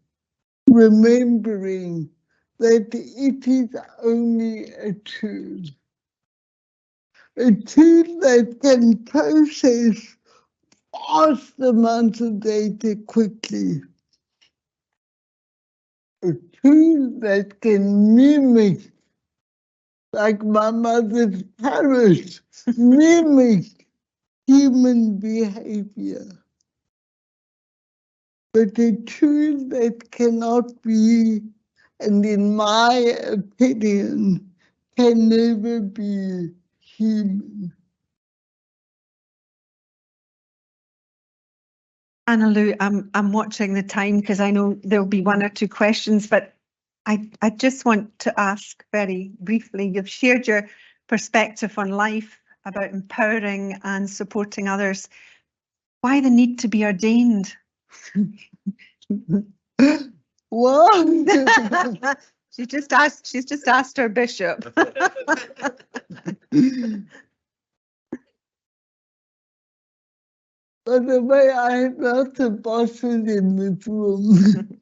remembering that it is only a tool that can process vast amounts of data quickly, a tool that can mimic, like my mother's parrot, mimic human behavior. but a tool that cannot be, and in my opinion, can never be human. Annalu, I'm watching the time because I know there'll be one or two questions, but I just want to ask very briefly, you've shared your perspective on life about empowering and supporting others. Why the need to be ordained? What? She's just asked her bishop. By the way, I have lots of bosses in this room.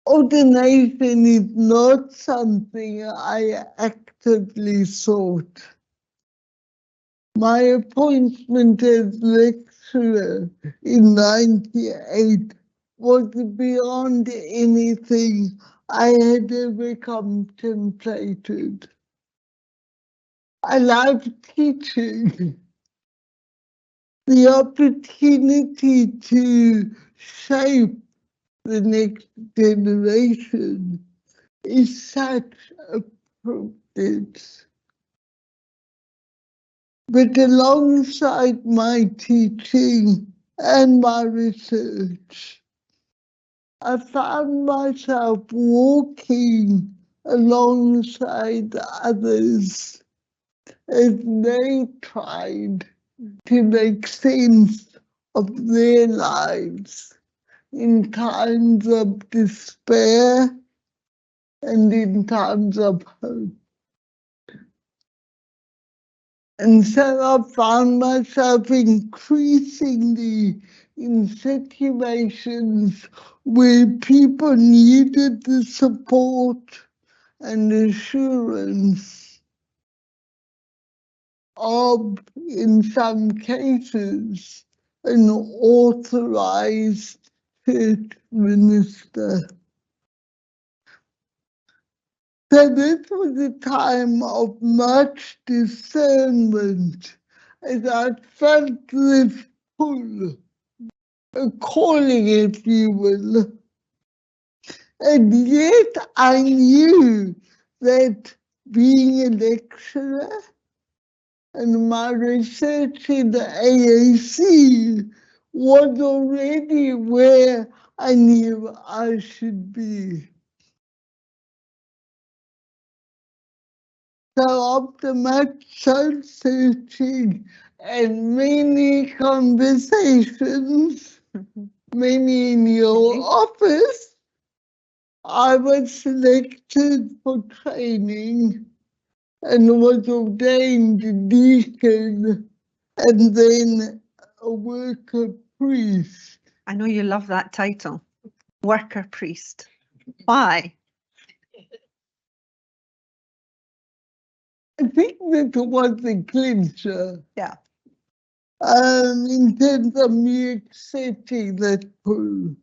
Ordination is not something I actively sought. My appointment as lecturer in 1998 was beyond anything I had ever contemplated. I love teaching. The opportunity to shape the next generation is such a privilege. But alongside my teaching and my research, I found myself walking alongside others as they tried to make sense of their lives in times of despair and in times of hope. And so I found myself increasingly in situations where people needed the support and assurance of, in some cases, an authorized church minister. So this was a time of much discernment, as I felt this pull, a calling, if you will. And yet I knew that being a lecturer and my research in the AAC was already where I knew I should be. So after much soul searching and many conversations, many in your office, I was selected for training and was ordained deacon and then a worker priest. I know you love that title, worker priest. Why? I think that was the clincher. Yeah. In terms of me accepting that pull.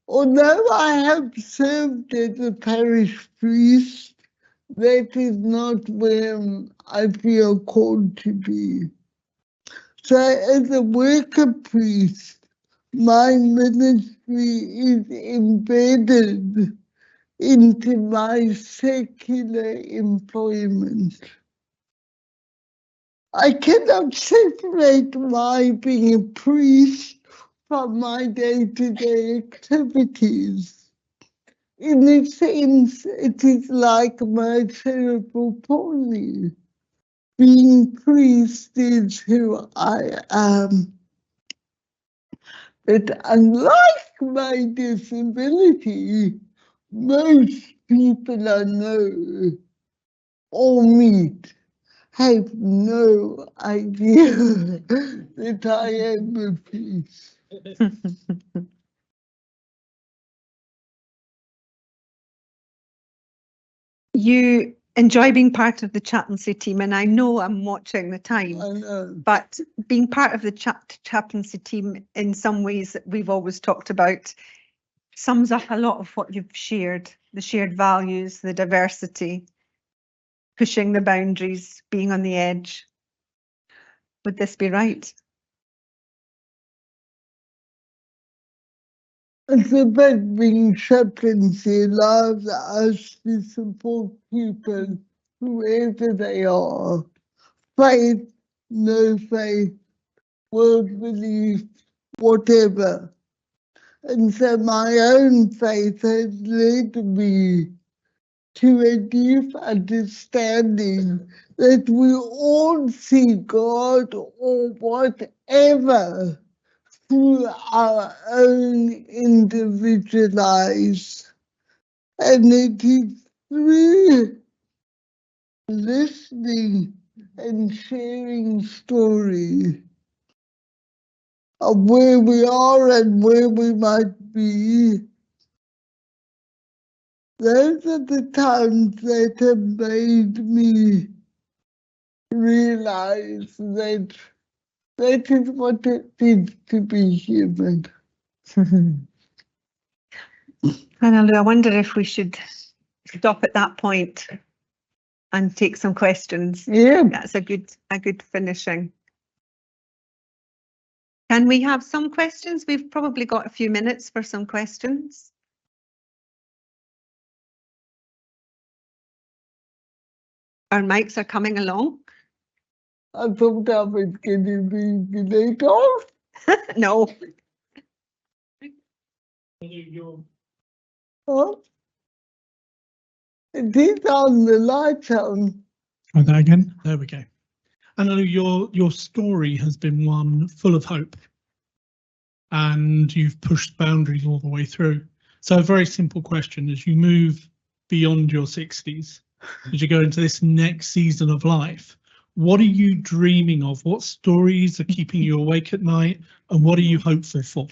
Although I have served as a parish priest, that is not where I feel called to be. So as a worker priest, my ministry is embedded into my secular employment. I cannot separate my being a priest from my day-to-day activities. In a sense, it is like my cerebral palsy. Being priest is who I am. But unlike my disability, most people I know or meet have no idea that I am a priest. You enjoy being part of the chaplaincy team, and I know I'm watching the time, I know. but being part of the chaplaincy team in some ways that we've always talked about sums up a lot of what you've shared, the shared values, the diversity, pushing the boundaries, being on the edge. Would this be right? It's about being chaplaincy allows us to support people whoever they are. Faith, no faith, world belief, whatever. And so my own faith has led me to a deep understanding that we all see God or whatever through our own individual eyes. And it is through listening and sharing stories of where we are and where we might be. Those are the times that have made me realize that that is what it is to be human. Annalu, I wonder if we should stop at that point and take some questions. Yeah. That's a good finishing. Can we have some questions? We've probably got a few minutes for some questions. Our mics are coming along. I thought I was going to be late off. No. Oh. It is on the light on. Try that again. There we go. Annalu, your story has been one full of hope, and you've pushed boundaries all the way through. So a very simple question: as you move beyond your 60s, as you go into this next season of life, what are you dreaming of? What stories are keeping you awake at night, and what are you hopeful for?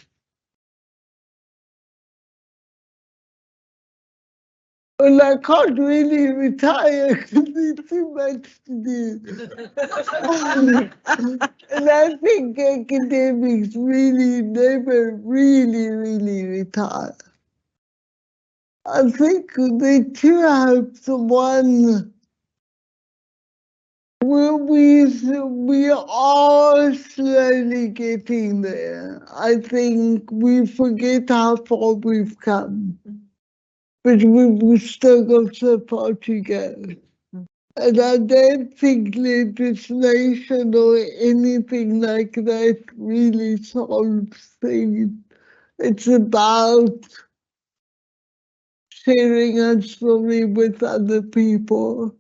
Well, I can't really retire because there's too much to do. And I think academics really never really retire. I think the two hopes. One, we are slowly getting there. I think we forget how far we've come. But we've still got so far to go. And I don't think legislation or anything like that really solves things. It's about sharing our story with other people.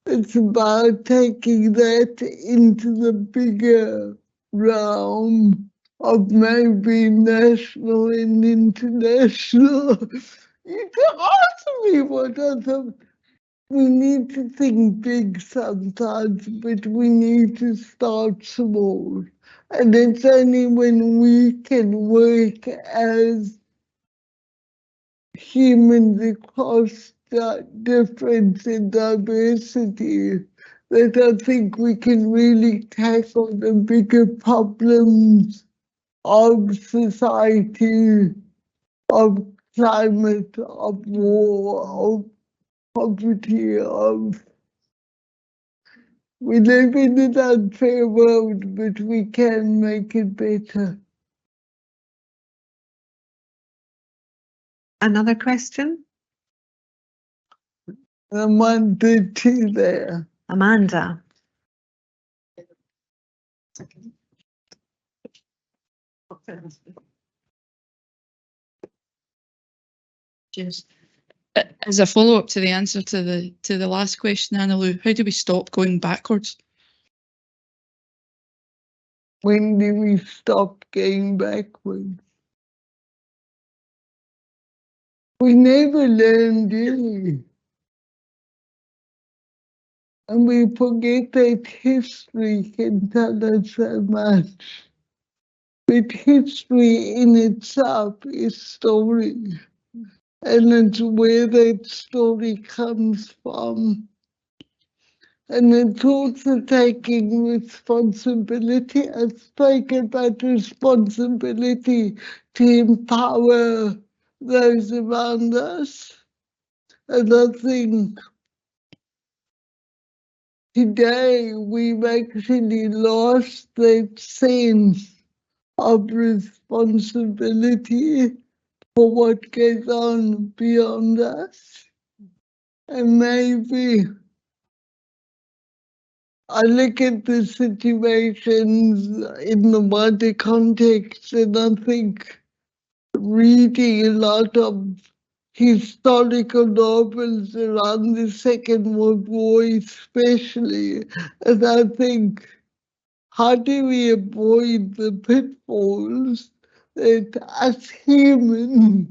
It's about taking that into the bigger realm of maybe national and international. You can ask me what other. We need to think big sometimes, but we need to start small. And it's only when we can work as humans across difference and diversity that I think we can really tackle the bigger problems of society, of climate, of war, of poverty, of we live in an unfair world, but we can make it better. Another question? And 1, 2, 2 there. Amanda. Just as a follow-up to the answer to the last question, Annalu, how do we stop going backwards? When do we stop going backwards? We never learn, do we? And we forget that history can tell us so much. But history in itself is story. And it's where that story comes from. And it's also taking responsibility. I spoke about responsibility to empower those around us. And I think today we've actually lost that sense of responsibility for what goes on beyond us. And maybe I look at the situations in the wider context, and I think reading a lot of historical novels around the Second World War especially, and I think, how do we avoid the pitfalls that us humans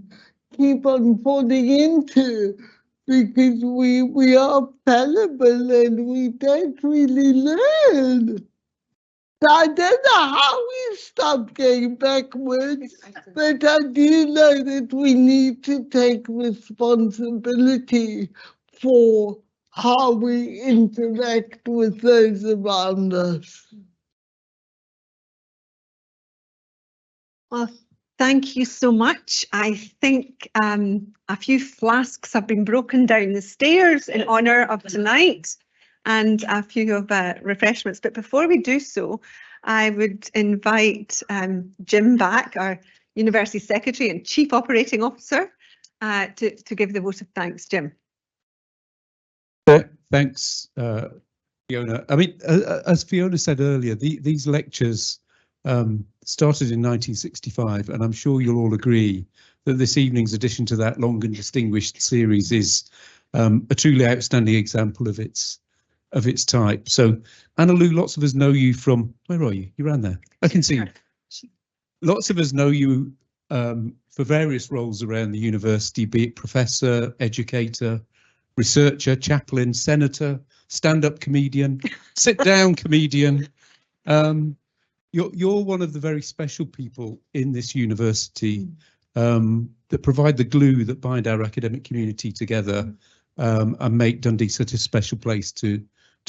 keep on falling into? Because we are fallible and we don't really learn. So I don't know how we stop going backwards, but I do know that we need to take responsibility for how we interact with those around us. Well, thank you so much. I think a few flasks have been broken down the stairs in honour of tonight, and a few of refreshments. But before we do so, I would invite Jim back, our University Secretary and Chief Operating Officer, to give the vote of thanks. Jim. Thanks, Fiona. I mean, as Fiona said earlier, these lectures started in 1965, and I'm sure you'll all agree that this evening's addition to that long and distinguished series is a truly outstanding example of its type. So, Annalu, lots of us know you from, where are you? You're around there. I can see you. Lots of us know you for various roles around the university, be it professor, educator, researcher, chaplain, senator, stand-up comedian, sit-down comedian. You're one of the very special people in this university that provide the glue that bind our academic community together and make Dundee such a special place to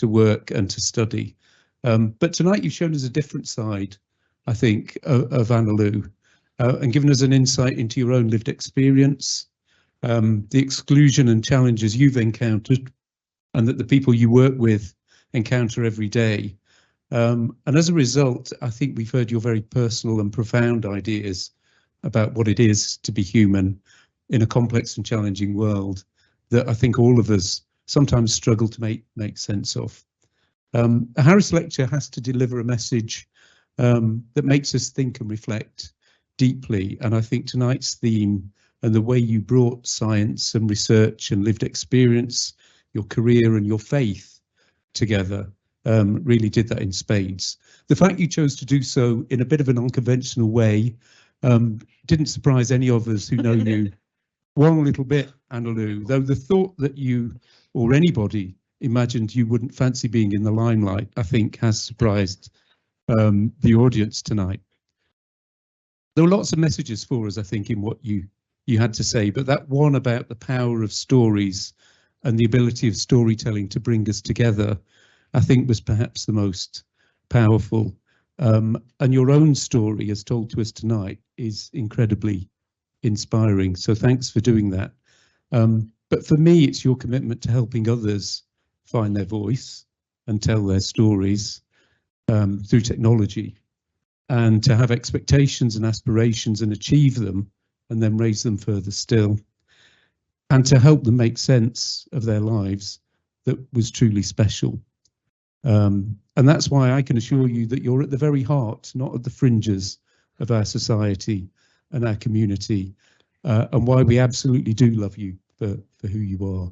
work and to study. But tonight you've shown us a different side, I think, of Annalu, and given us an insight into your own lived experience, the exclusion and challenges you've encountered, and that the people you work with encounter every day. And as a result, I think we've heard your very personal and profound ideas about what it is to be human in a complex and challenging world that I think all of us sometimes struggle to make sense of. A Harris Lecture has to deliver a message that makes us think and reflect deeply. And I think tonight's theme and the way you brought science and research and lived experience, your career and your faith together really did that in spades. The fact you chose to do so in a bit of an unconventional way didn't surprise any of us who know you one little bit, Annalu, though the thought that you or anybody imagined you wouldn't fancy being in the limelight, I think has surprised the audience tonight. There were lots of messages for us, I think, in what you had to say, but that one about the power of stories and the ability of storytelling to bring us together, I think was perhaps the most powerful. And your own story, as told to us tonight, is incredibly inspiring. So thanks for doing that. But for me, it's your commitment to helping others find their voice and tell their stories through technology, and to have expectations and aspirations and achieve them and then raise them further still, and to help them make sense of their lives that was truly special. And that's why I can assure you that you're at the very heart, not at the fringes of our society and our community, and why we absolutely do love you for who you are.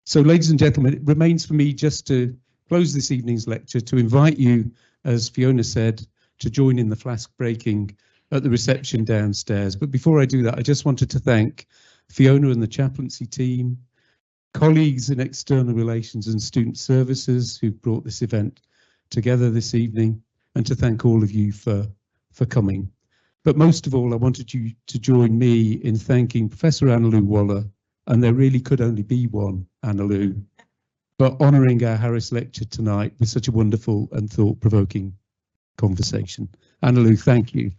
So, ladies and gentlemen, it remains for me just to close this evening's lecture to invite you, as Fiona said, to join in the flask breaking at the reception downstairs. But before I do that, I just wanted to thank Fiona and the chaplaincy team, colleagues in external relations and student services who brought this event together this evening, and to thank all of you for coming. But most of all, I wanted you to join me in thanking Professor Annalu Waller, and there really could only be one Annalu, for honouring our Harris Lecture tonight with such a wonderful and thought-provoking conversation. Annalu, thank you.